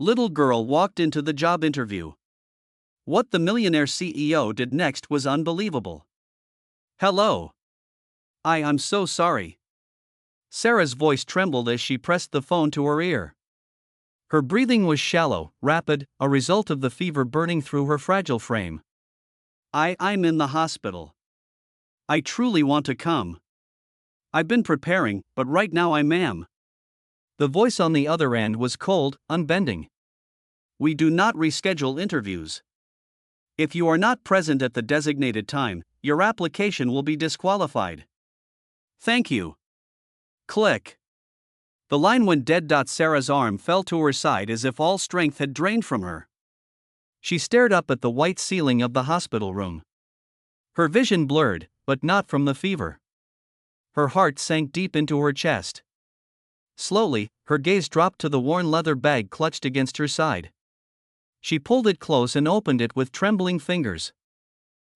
Little girl walked into the job interview. What the Millionaire CEO did next was unbelievable. Hello. I'm so sorry. Sarah's voice trembled as she pressed the phone to her ear. Her breathing was shallow, rapid, a result of the fever burning through her fragile frame. I'm in the hospital. I truly want to come. I've been preparing, but right now I am. The voice on the other end was cold, unbending. We do not reschedule interviews. If you are not present at the designated time, your application will be disqualified. Thank you. Click. The line went dead. Sarah's arm fell to her side as if all strength had drained from her. She stared up at the white ceiling of the hospital room. Her vision blurred, but not from the fever. Her heart sank deep into her chest. Slowly, her gaze dropped to the worn leather bag clutched against her side. She pulled it close and opened it with trembling fingers.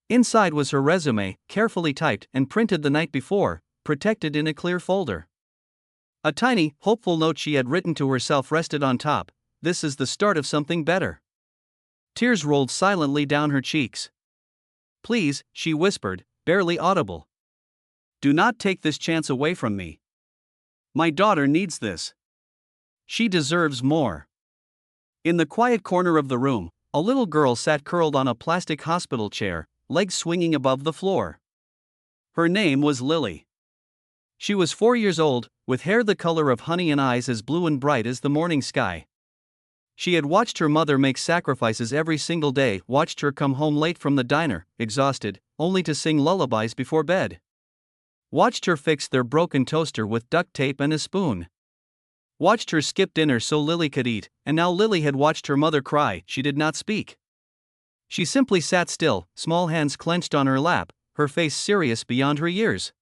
Inside was her resume, carefully typed and printed the night before, protected in a clear folder. A tiny, hopeful note she had written to herself rested on top. This is the start of something better. Tears rolled silently down her cheeks. Please, she whispered, barely audible. Do not take this chance away from me. My daughter needs this. She deserves more. In the quiet corner of the room, a little girl sat curled on a plastic hospital chair, legs swinging above the floor. Her name was Lily. She was 4 years old, with hair the color of honey and eyes as blue and bright as the morning sky. She had watched her mother make sacrifices every single day, watched her come home late from the diner, exhausted, only to sing lullabies before bed. Watched her fix their broken toaster with duct tape and a spoon. Watched her skip dinner so Lily could eat, and now Lily had watched her mother cry. She did not speak. She simply sat still, small hands clenched on her lap, her face serious beyond her years.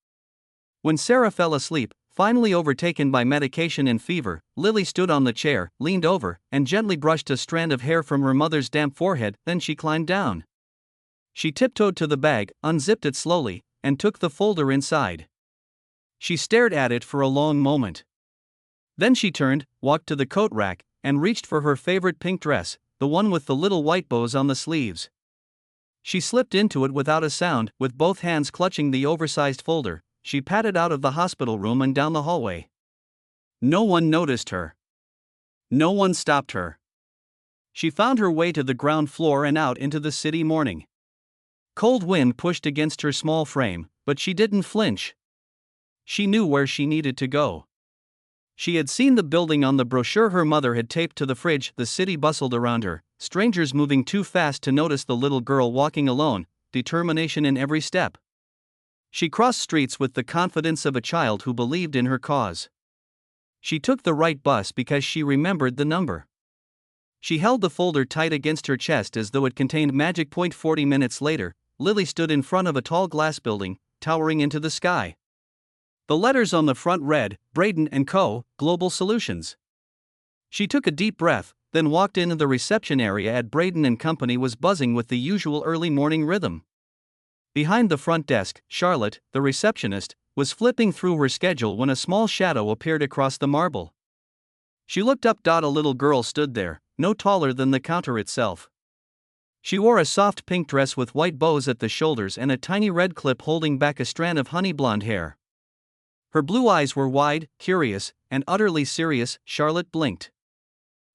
When Sarah fell asleep, finally overtaken by medication and fever, Lily stood on the chair, leaned over, and gently brushed a strand of hair from her mother's damp forehead. Then she climbed down. She tiptoed to the bag, unzipped it slowly, and took the folder inside. She stared at it for a long moment. Then she turned, walked to the coat rack, and reached for her favorite pink dress, the one with the little white bows on the sleeves. She slipped into it without a sound, with both hands clutching the oversized folder. She padded out of the hospital room and down the hallway. No one noticed her. No one stopped her. She found her way to the ground floor and out into the city morning. Cold wind pushed against her small frame, but she didn't flinch. She knew where she needed to go. She had seen the building on the brochure her mother had taped to the fridge. The city bustled around her, strangers moving too fast to notice the little girl walking alone, determination in every step. She crossed streets with the confidence of a child who believed in her cause. She took the right bus because she remembered the number. She held the folder tight against her chest as though it contained magic. 40 minutes later, Lily stood in front of a tall glass building, towering into the sky. The letters on the front read, Braden & Co., Global Solutions. She took a deep breath, then walked into the reception area. At Braden & Company was buzzing with the usual early morning rhythm. Behind the front desk, Charlotte, the receptionist, was flipping through her schedule when a small shadow appeared across the marble. She looked up. A little girl stood there, no taller than the counter itself. She wore a soft pink dress with white bows at the shoulders and a tiny red clip holding back a strand of honey blonde hair. Her blue eyes were wide, curious, and utterly serious. Charlotte blinked.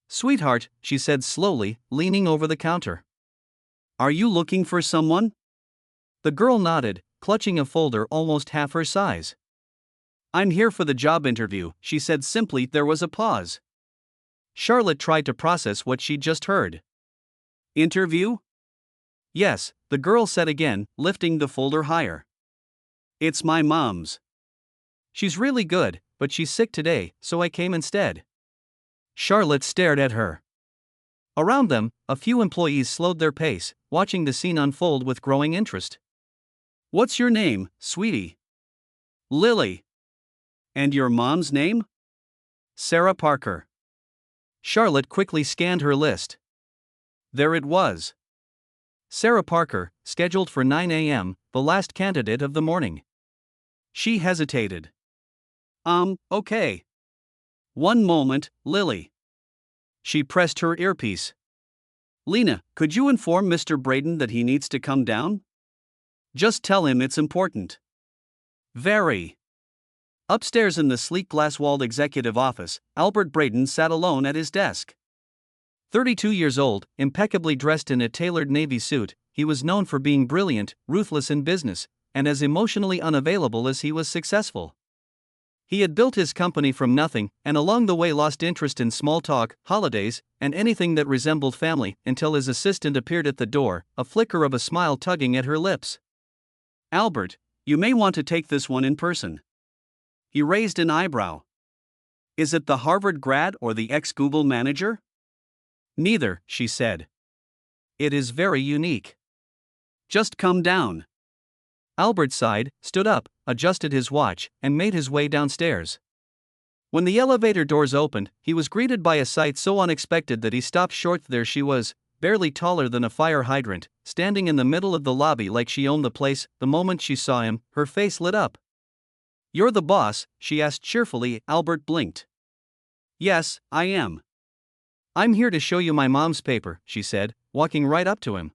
Sweetheart, she said slowly, leaning over the counter. Are you looking for someone? The girl nodded, clutching a folder almost half her size. I'm here for the job interview, she said simply. There was a pause. Charlotte tried to process what she'd just heard. Interview? Yes, the girl said again, lifting the folder higher. It's my mom's. She's really good, but she's sick today, so I came instead. Charlotte stared at her. Around them, a few employees slowed their pace, watching the scene unfold with growing interest. What's your name, sweetie? Lily. And your mom's name? Sarah Parker. Charlotte quickly scanned her list. There it was. Sarah Parker, scheduled for 9 a.m., the last candidate of the morning. She hesitated. Okay. One moment, Lily. She pressed her earpiece. Lena, could you inform Mr. Braden that he needs to come down? Just tell him it's important. Very. Upstairs in the sleek glass-walled executive office, Albert Braden sat alone at his desk. 32 years old, impeccably dressed in a tailored navy suit, he was known for being brilliant, ruthless in business, and as emotionally unavailable as he was successful. He had built his company from nothing, and along the way lost interest in small talk, holidays, and anything that resembled family, until his assistant appeared at the door, a flicker of a smile tugging at her lips. Albert, you may want to take this one in person. He raised an eyebrow. Is it the Harvard grad or the ex-Google manager? Neither, she said. It is very unique. Just come down. Albert sighed, stood up, adjusted his watch, and made his way downstairs. When the elevator doors opened, he was greeted by a sight so unexpected that he stopped short. There she was, barely taller than a fire hydrant, standing in the middle of the lobby like she owned the place. The moment she saw him, her face lit up. You're the boss, she asked cheerfully. Albert blinked. Yes, I am. I'm here to show you my mom's paper, she said, walking right up to him.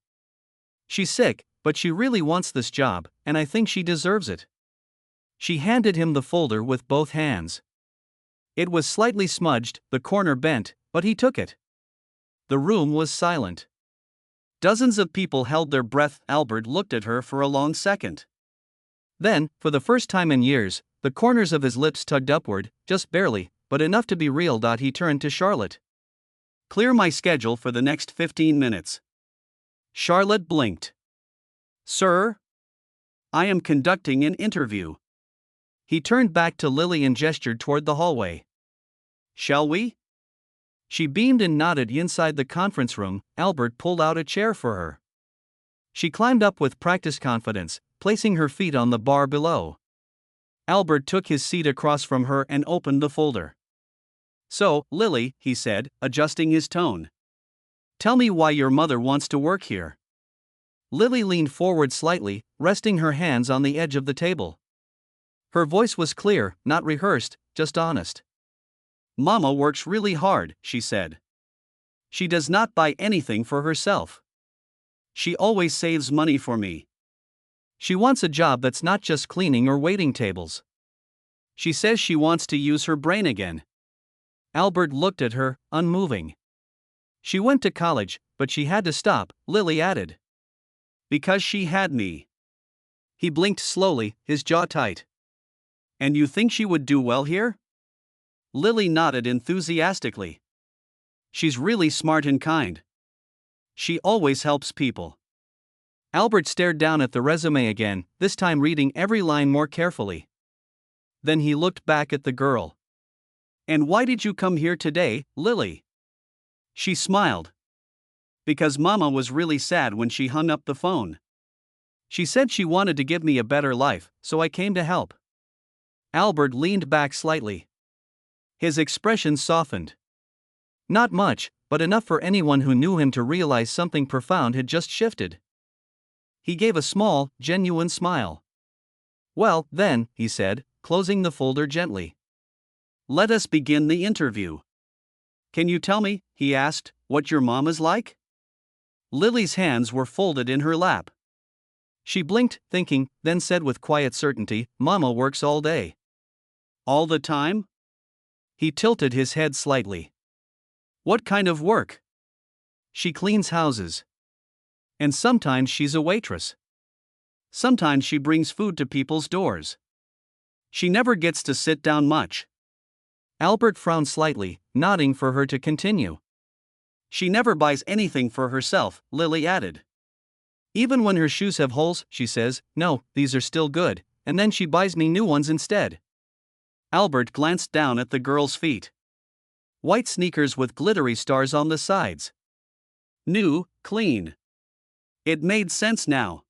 She's sick, but she really wants this job, and I think she deserves it. She handed him the folder with both hands. It was slightly smudged, the corner bent, but he took it. The room was silent. Dozens of people held their breath. Albert looked at her for a long second. Then, for the first time in years, the corners of his lips tugged upward, just barely, but enough to be real. He turned to Charlotte. Clear my schedule for the next 15 minutes. Charlotte blinked. Sir? I am conducting an interview. He turned back to Lily and gestured toward the hallway. Shall we? She beamed and nodded. Inside the conference room, Albert pulled out a chair for her. She climbed up with practiced confidence, placing her feet on the bar below. Albert took his seat across from her and opened the folder. So, Lily, he said, adjusting his tone. Tell me why your mother wants to work here. Lily leaned forward slightly, resting her hands on the edge of the table. Her voice was clear, not rehearsed, just honest. Mama works really hard, she said. She does not buy anything for herself. She always saves money for me. She wants a job that's not just cleaning or waiting tables. She says she wants to use her brain again. Albert looked at her, unmoving. She went to college, but she had to stop, Lily added. Because she had me. He blinked slowly, his jaw tight. And you think she would do well here? Lily nodded enthusiastically. She's really smart and kind. She always helps people. Albert stared down at the resume again, this time reading every line more carefully. Then he looked back at the girl. And why did you come here today, Lily? She smiled. Because Mama was really sad when she hung up the phone. She said she wanted to give me a better life, so I came to help. Albert leaned back slightly. His expression softened. Not much, but enough for anyone who knew him to realize something profound had just shifted. He gave a small, genuine smile. Well, then, he said, closing the folder gently. Let us begin the interview. Can you tell me, he asked, what your mom is like? Lily's hands were folded in her lap. She blinked, thinking, then said with quiet certainty, Mama works all day. All the time? He tilted his head slightly. What kind of work? She cleans houses. And sometimes she's a waitress. Sometimes she brings food to people's doors. She never gets to sit down much. Albert frowned slightly, nodding for her to continue. She never buys anything for herself, Lily added. Even when her shoes have holes, she says, no, these are still good, and then she buys me new ones instead. Albert glanced down at the girl's feet. White sneakers with glittery stars on the sides. New, clean. It made sense now.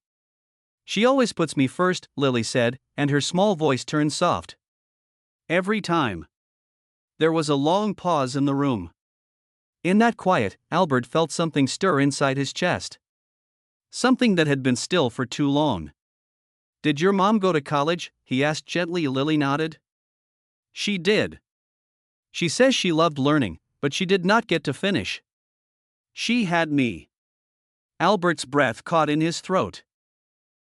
She always puts me first, Lily said, and her small voice turned soft. Every time. There was a long pause in the room. In that quiet, Albert felt something stir inside his chest. Something that had been still for too long. Did your mom go to college? He asked gently. Lily nodded. She did. She says she loved learning, But she did not get to finish. She had me. Albert's breath caught in his throat.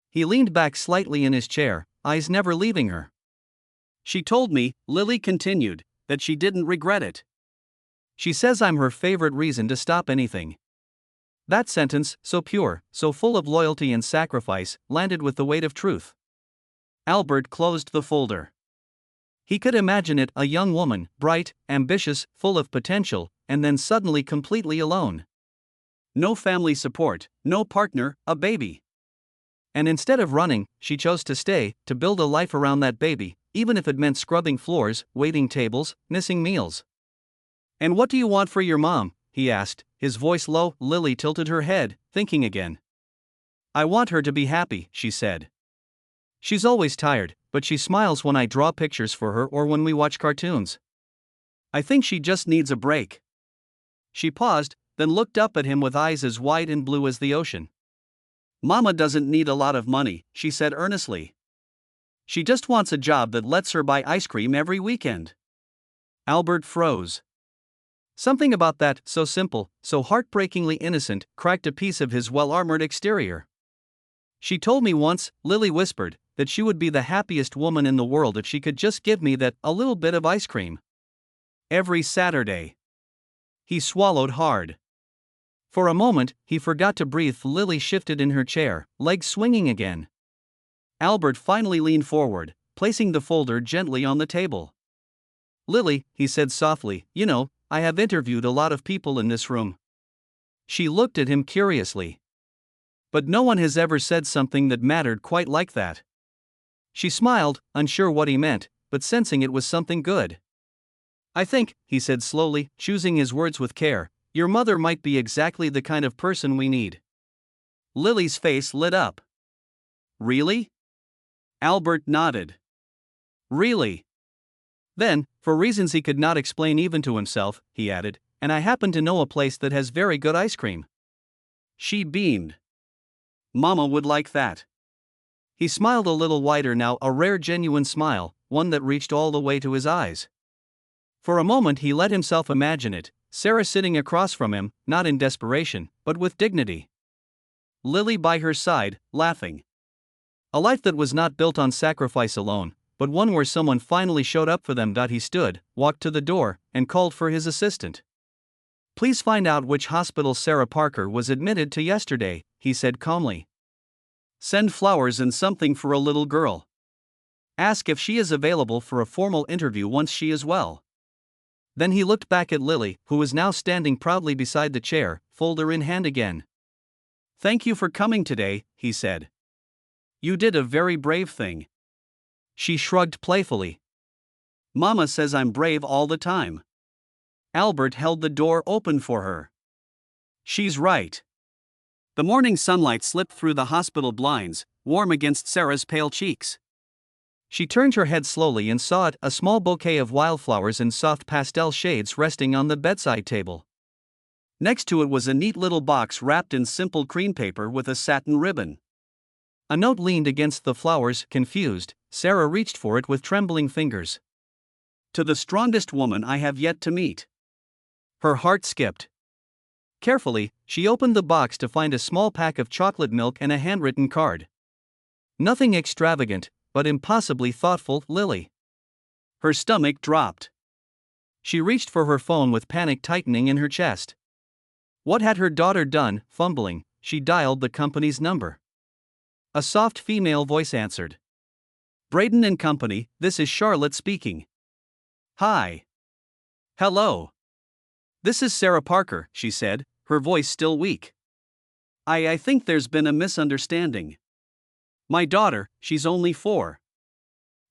He leaned back slightly in his chair, eyes never leaving her. She told me, Lily continued, that she didn't regret it. She says I'm her favorite reason to stop anything. That sentence, so pure, so full of loyalty and sacrifice, landed with the weight of truth. Albert closed the folder. He could imagine it, a young woman, bright, ambitious, full of potential, and then suddenly completely alone. No family support, no partner, a baby. And instead of running, she chose to stay, to build a life around that baby, even if it meant scrubbing floors, waiting tables, missing meals. "And what do you want for your mom?" he asked, his voice low. Lily tilted her head, thinking again. "I want her to be happy," she said. "She's always tired, but she smiles when I draw pictures for her or when we watch cartoons. I think she just needs a break." She paused, then looked up at him with eyes as wide and blue as the ocean. "Mama doesn't need a lot of money," she said earnestly. "She just wants a job that lets her buy ice cream every weekend." Albert froze. Something about that, so simple, so heartbreakingly innocent, cracked a piece of his well-armored exterior. "She told me once," Lily whispered, "that she would be the happiest woman in the world if she could just give me that, a little bit of ice cream. Every Saturday." He swallowed hard. For a moment, he forgot to breathe. Lily shifted in her chair, legs swinging again. Albert finally leaned forward, placing the folder gently on the table. "Lily," he said softly, "you know, I have interviewed a lot of people in this room." She looked at him curiously. "But no one has ever said something that mattered quite like that." She smiled, unsure what he meant, but sensing it was something good. "I think," he said slowly, choosing his words with care, "your mother might be exactly the kind of person we need." Lily's face lit up. "Really?" Albert nodded. "Really?" Then, for reasons he could not explain even to himself, he added, "and I happen to know a place that has very good ice cream." She beamed. "Mama would like that." He smiled a little wider now, a rare genuine smile, one that reached all the way to his eyes. For a moment he let himself imagine it, Sarah sitting across from him, not in desperation, but with dignity. Lily by her side, laughing. A life that was not built on sacrifice alone, but one where someone finally showed up for them. He stood, walked to the door, and called for his assistant. "Please find out which hospital Sarah Parker was admitted to yesterday," he said calmly. "Send flowers and something for a little girl. Ask if she is available for a formal interview once she is well." Then he looked back at Lily, who was now standing proudly beside the chair, folder in hand again. "Thank you for coming today," he said. "You did a very brave thing." She shrugged playfully. "Mama says I'm brave all the time." Albert held the door open for her. "She's right." The morning sunlight slipped through the hospital blinds, warm against Sarah's pale cheeks. She turned her head slowly and saw it, a small bouquet of wildflowers in soft pastel shades resting on the bedside table. Next to it was a neat little box wrapped in simple cream paper with a satin ribbon. A note leaned against the flowers. Confused, Sarah reached for it with trembling fingers. "To the strongest woman I have yet to meet." Her heart skipped. Carefully, she opened the box to find a small pack of chocolate milk and a handwritten card. Nothing extravagant, but impossibly thoughtful. Lily. Her stomach dropped. She reached for her phone with panic tightening in her chest. What had her daughter done? Fumbling, she dialed the company's number. A soft female voice answered. "Braden and Company, this is Charlotte speaking." "Hi." "Hello. This is Sarah Parker," she said, her voice still weak. I think there's been a misunderstanding. My daughter, she's only 4.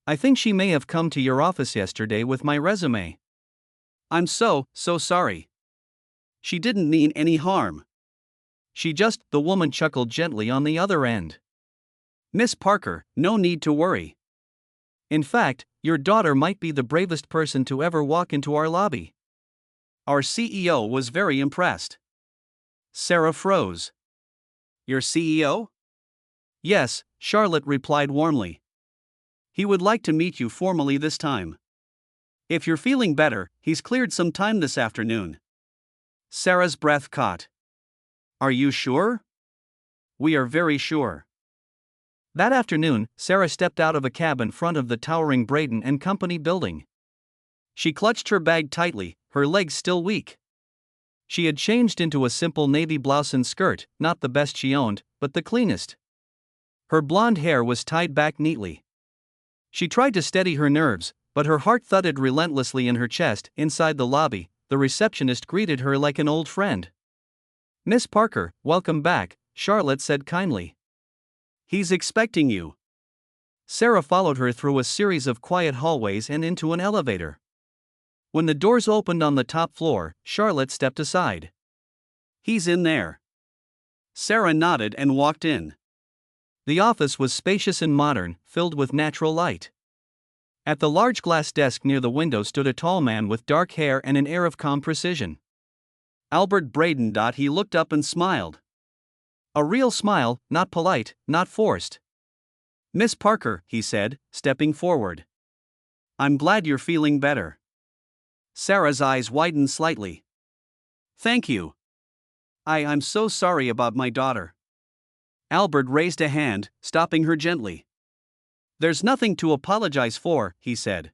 I think she may have come to your office yesterday with my resume. I'm so sorry. She didn't mean any harm. She just," the woman chuckled gently on the other end. "Miss Parker, no need to worry. In fact, your daughter might be the bravest person to ever walk into our lobby." Our CEO was very impressed. Sarah froze. "Your CEO?" "Yes," Charlotte replied warmly. "He would like to meet you formally this time." If you're feeling better, he's cleared some time this afternoon. Sarah's breath caught. Are you sure? We are very sure. That afternoon, Sarah stepped out of a cab in front of the towering Braden and Company building. She clutched her bag tightly, her legs still weak. She had changed into a simple navy blouse and skirt, not the best she owned, but the cleanest. Her blonde hair was tied back neatly. She tried to steady her nerves, but her heart thudded relentlessly in her chest. Inside the lobby, the receptionist greeted her like an old friend. Miss Parker, welcome back, Charlotte said kindly. He's expecting you. Sarah followed her through a series of quiet hallways and into an elevator. When the doors opened on the top floor, Charlotte stepped aside. He's in there. Sarah nodded and walked in. The office was spacious and modern, filled with natural light. At the large glass desk near the window stood a tall man with dark hair and an air of calm precision. Albert Braden. He looked up and smiled. A real smile, not polite, not forced. Miss Parker, he said, stepping forward. I'm glad you're feeling better. Sarah's eyes widened slightly. Thank you. I'm so sorry about my daughter. Albert raised a hand, stopping her gently. There's nothing to apologize for, he said.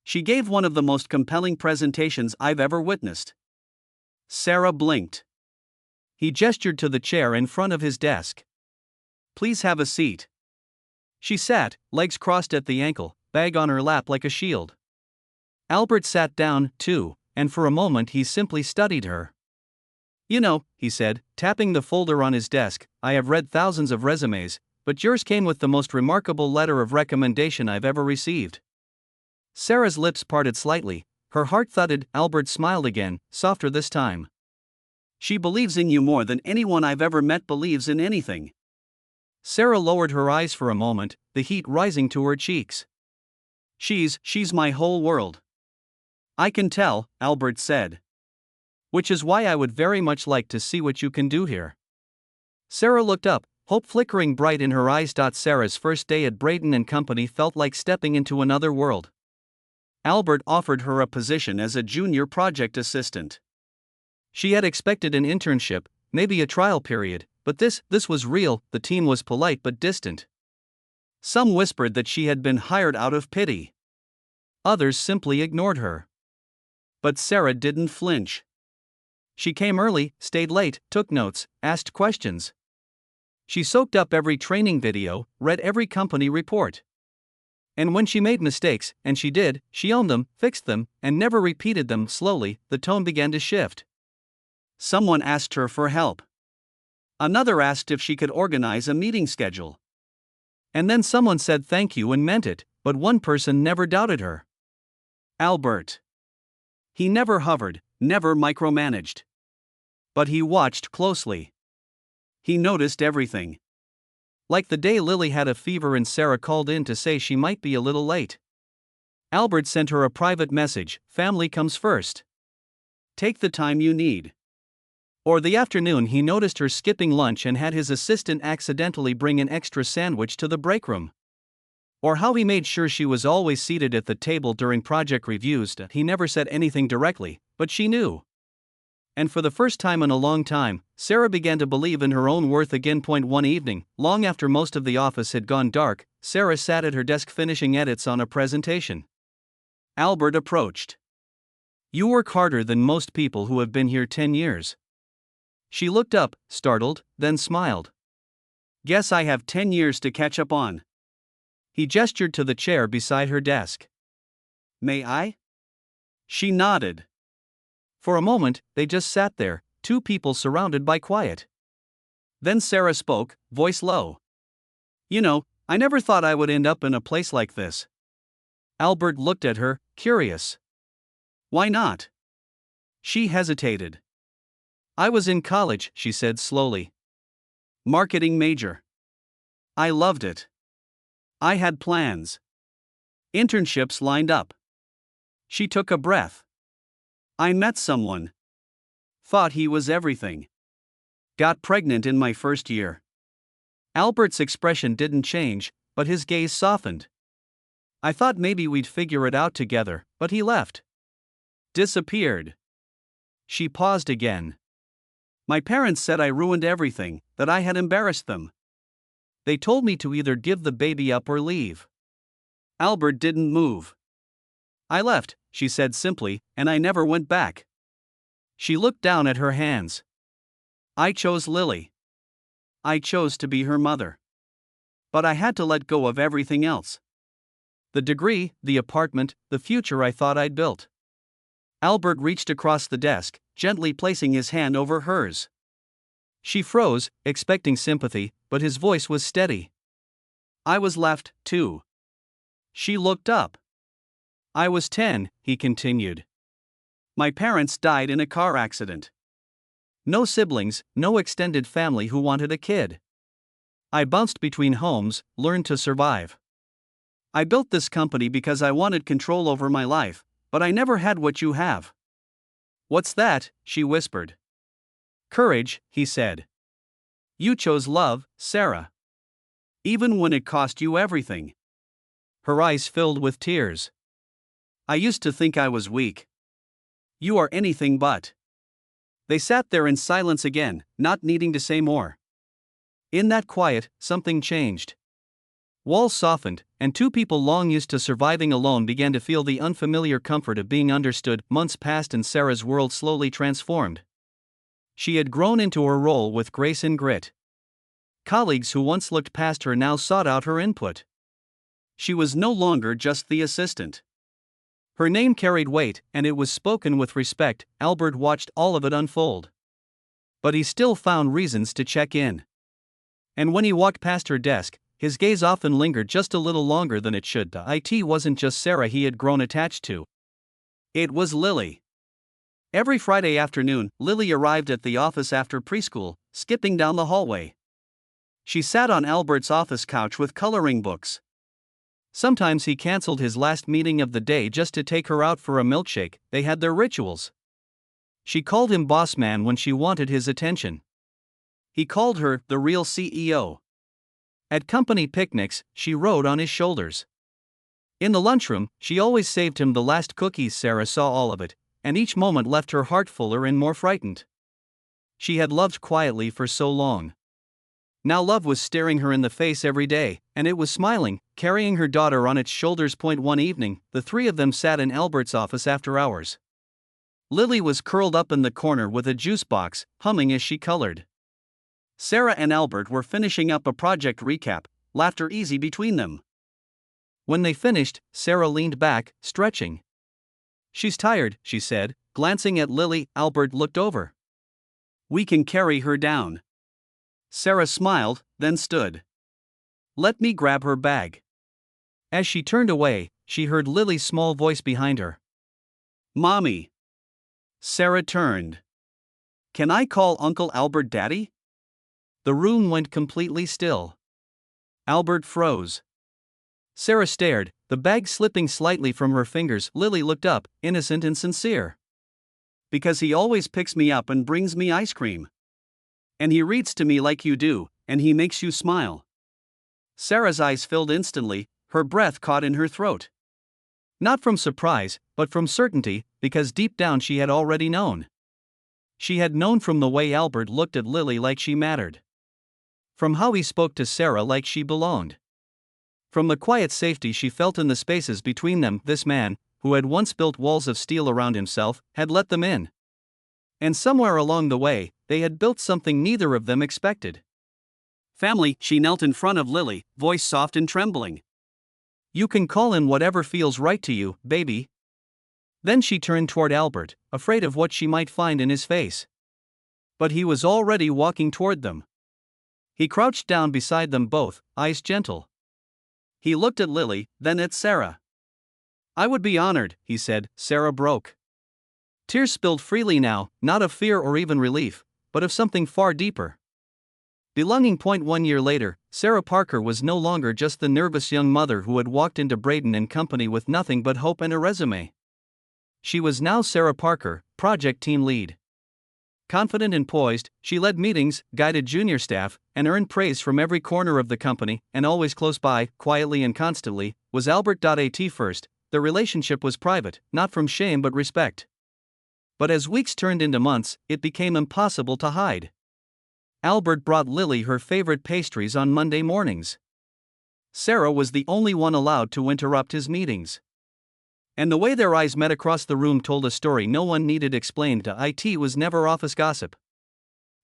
She gave one of the most compelling presentations I've ever witnessed. Sarah blinked. He gestured to the chair in front of his desk. Please have a seat. She sat, legs crossed at the ankle, bag on her lap like a shield. Albert sat down, too, and for a moment he simply studied her. You know, he said, tapping the folder on his desk, I have read thousands of resumes, but yours came with the most remarkable letter of recommendation I've ever received. Sarah's lips parted slightly, her heart thudded. Albert smiled again, softer this time. She believes in you more than anyone I've ever met believes in anything. Sarah lowered her eyes for a moment, the heat rising to her cheeks. She's my whole world. I can tell, Albert said. Which is why I would very much like to see what you can do here. Sarah looked up, hope flickering bright in her eyes. Sarah's first day at Braden and Company felt like stepping into another world. Albert offered her a position as a junior project assistant. She had expected an internship, maybe a trial period, but this was real. The team was polite but distant. Some whispered that she had been hired out of pity. Others simply ignored her. But Sarah didn't flinch. She came early, stayed late, took notes, asked questions. She soaked up every training video, read every company report. And when she made mistakes, and she did, she owned them, fixed them, and never repeated them. Slowly, the tone began to shift. Someone asked her for help. Another asked if she could organize a meeting schedule. And then someone said thank you and meant it, but one person never doubted her. Albert. He never hovered, never micromanaged. But he watched closely. He noticed everything. Like the day Lily had a fever and Sarah called in to say she might be a little late. Albert sent her a private message, family comes first. Take the time you need. Or the afternoon he noticed her skipping lunch and had his assistant accidentally bring an extra sandwich to the break room. Or how he made sure she was always seated at the table during project reviews. He never said anything directly, but she knew. And for the first time in a long time, Sarah began to believe in her own worth again. One evening, long after most of the office had gone dark, Sarah sat at her desk finishing edits on a presentation. Albert approached. You work harder than most people who have been here 10 years. She looked up, startled, then smiled. Guess I have 10 years to catch up on. He gestured to the chair beside her desk. May I? She nodded. For a moment, they just sat there, two people surrounded by quiet. Then Sarah spoke, voice low. You know, I never thought I would end up in a place like this. Albert looked at her, curious. Why not? She hesitated. I was in college, she said slowly. Marketing major. I loved it. I had plans. Internships lined up. She took a breath. I met someone. Thought he was everything. Got pregnant in my first year. Albert's expression didn't change, but his gaze softened. I thought maybe we'd figure it out together, but he left. Disappeared. She paused again. My parents said I ruined everything, that I had embarrassed them. They told me to either give the baby up or leave. Albert didn't move. I left, she said simply, and I never went back. She looked down at her hands. I chose Lily. I chose to be her mother. But I had to let go of everything else. The degree, the apartment, the future I thought I'd built. Albert reached across the desk, gently placing his hand over hers. She froze, expecting sympathy, but his voice was steady. I was left, too. She looked up. I was 10, he continued. My parents died in a car accident. No siblings, no extended family who wanted a kid. I bounced between homes, learned to survive. I built this company because I wanted control over my life, but I never had what you have. What's that? She whispered. Courage, he said. You chose love, Sarah. Even when it cost you everything. Her eyes filled with tears. I used to think I was weak. You are anything but. They sat there in silence again, not needing to say more. In that quiet, something changed. Walls softened, and two people long used to surviving alone began to feel the unfamiliar comfort of being understood. Months passed and Sarah's world slowly transformed. She had grown into her role with grace and grit. Colleagues who once looked past her now sought out her input. She was no longer just the assistant. Her name carried weight, and it was spoken with respect. Albert watched all of it unfold. But he still found reasons to check in. And when he walked past her desk, his gaze often lingered just a little longer than it should. It wasn't just Sarah he had grown attached to. It was Lily. Every Friday afternoon, Lily arrived at the office after preschool, skipping down the hallway. She sat on Albert's office couch with coloring books. Sometimes he canceled his last meeting of the day just to take her out for a milkshake. They had their rituals. She called him boss man when she wanted his attention. He called her the real CEO. At company picnics, she rode on his shoulders. In the lunchroom, she always saved him the last cookies. Sarah saw all of it, and each moment left her heart fuller and more frightened. She had loved quietly for so long. Now love was staring her in the face every day, and it was smiling, carrying her daughter on its shoulders. One evening, the three of them sat in Albert's office after hours. Lily was curled up in the corner with a juice box, humming as she colored. Sarah and Albert were finishing up a project recap, laughter easy between them. When they finished, Sarah leaned back, stretching. She's tired, she said, glancing at Lily. Albert looked over. We can carry her down. Sarah smiled, then stood. Let me grab her bag. As she turned away, she heard Lily's small voice behind her. Mommy. Sarah turned. Can I call Uncle Albert Daddy? The room went completely still. Albert froze. Sarah stared, the bag slipping slightly from her fingers. Lily looked up, innocent and sincere. Because he always picks me up and brings me ice cream. And he reads to me like you do, and he makes you smile. Sarah's eyes filled instantly, her breath caught in her throat. Not from surprise, but from certainty, because deep down she had already known. She had known from the way Albert looked at Lily like she mattered. From how he spoke to Sarah like she belonged. From the quiet safety she felt in the spaces between them. This man, who had once built walls of steel around himself, had let them in. And somewhere along the way, they had built something neither of them expected. Family. She knelt in front of Lily, voice soft and trembling. You can call in whatever feels right to you, baby. Then she turned toward Albert, afraid of what she might find in his face. But he was already walking toward them. He crouched down beside them both, eyes gentle. He looked at Lily, then at Sarah. I would be honored, he said. Sarah broke. Tears spilled freely now, not of fear or even relief, but of something far deeper. Belonging. 1 year later, Sarah Parker was no longer just the nervous young mother who had walked into Braden and Company with nothing but hope and a resume. She was now Sarah Parker, project team lead. Confident and poised, she led meetings, guided junior staff, and earned praise from every corner of the company, and always close by, quietly and constantly, was Albert.At first. The relationship was private, not from shame but respect. But as weeks turned into months, it became impossible to hide. Albert brought Lily her favorite pastries on Monday mornings. Sarah was the only one allowed to interrupt his meetings. And the way their eyes met across the room told a story no one needed explained. It was never office gossip.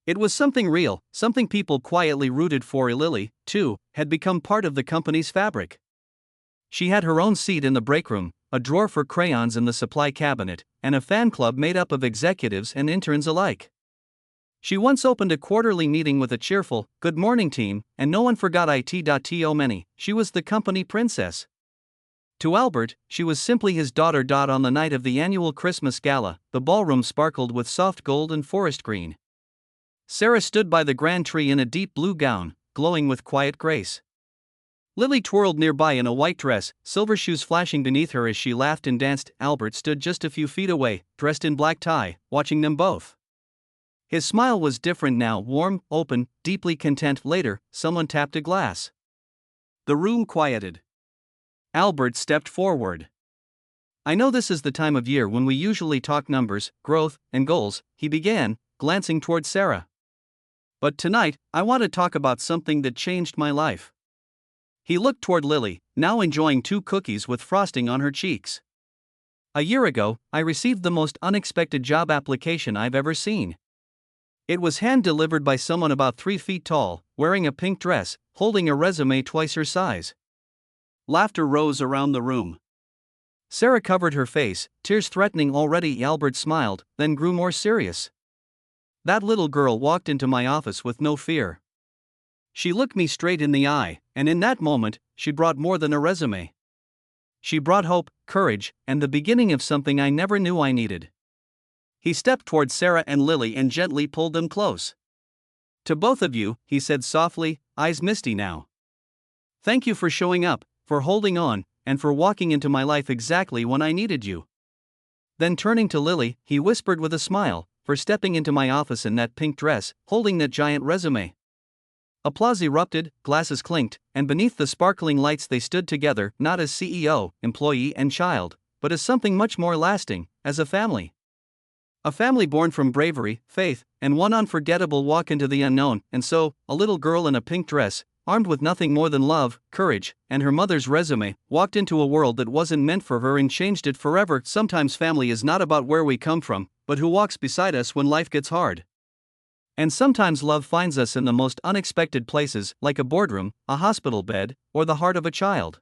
It was something real, something people quietly rooted for. Lily, too, had become part of the company's fabric. She had her own seat in the break room, a drawer for crayons in the supply cabinet, and a fan club made up of executives and interns alike. She once opened a quarterly meeting with a cheerful, "Good morning team," and no one forgot it. Many. She was the company princess. To Albert, she was simply his daughter. On the night of the annual Christmas gala, the ballroom sparkled with soft gold and forest green. Sarah stood by the grand tree in a deep blue gown, glowing with quiet grace. Lily twirled nearby in a white dress, silver shoes flashing beneath her as she laughed and danced. Albert stood just a few feet away, dressed in black tie, watching them both. His smile was different now, warm, open, deeply content. Later, someone tapped a glass. The room quieted. Albert stepped forward. "I know this is the time of year when we usually talk numbers, growth, and goals," he began, glancing toward Sarah. "But tonight, I want to talk about something that changed my life." He looked toward Lily, now enjoying 2 cookies with frosting on her cheeks. "A year ago, I received the most unexpected job application I've ever seen. It was hand-delivered by someone about 3 feet tall, wearing a pink dress, holding a resume twice her size." Laughter rose around the room. Sarah covered her face, tears threatening already. Albert smiled, then grew more serious. "That little girl walked into my office with no fear. She looked me straight in the eye, and in that moment, she brought more than a resume. She brought hope, courage, and the beginning of something I never knew I needed." He stepped toward Sarah and Lily and gently pulled them close. "To both of you," he said softly, eyes misty now. "Thank you for showing up, for holding on, and for walking into my life exactly when I needed you." Then turning to Lily, he whispered with a smile, "For stepping into my office in that pink dress, holding that giant resume." Applause erupted, glasses clinked, and beneath the sparkling lights they stood together, not as CEO, employee, and child, but as something much more lasting, as a family. A family born from bravery, faith, and one unforgettable walk into the unknown. And so, a little girl in a pink dress, armed with nothing more than love, courage, and her mother's resume, walked into a world that wasn't meant for her and changed it forever. Sometimes family is not about where we come from, but who walks beside us when life gets hard. And sometimes love finds us in the most unexpected places, like a boardroom, a hospital bed, or the heart of a child.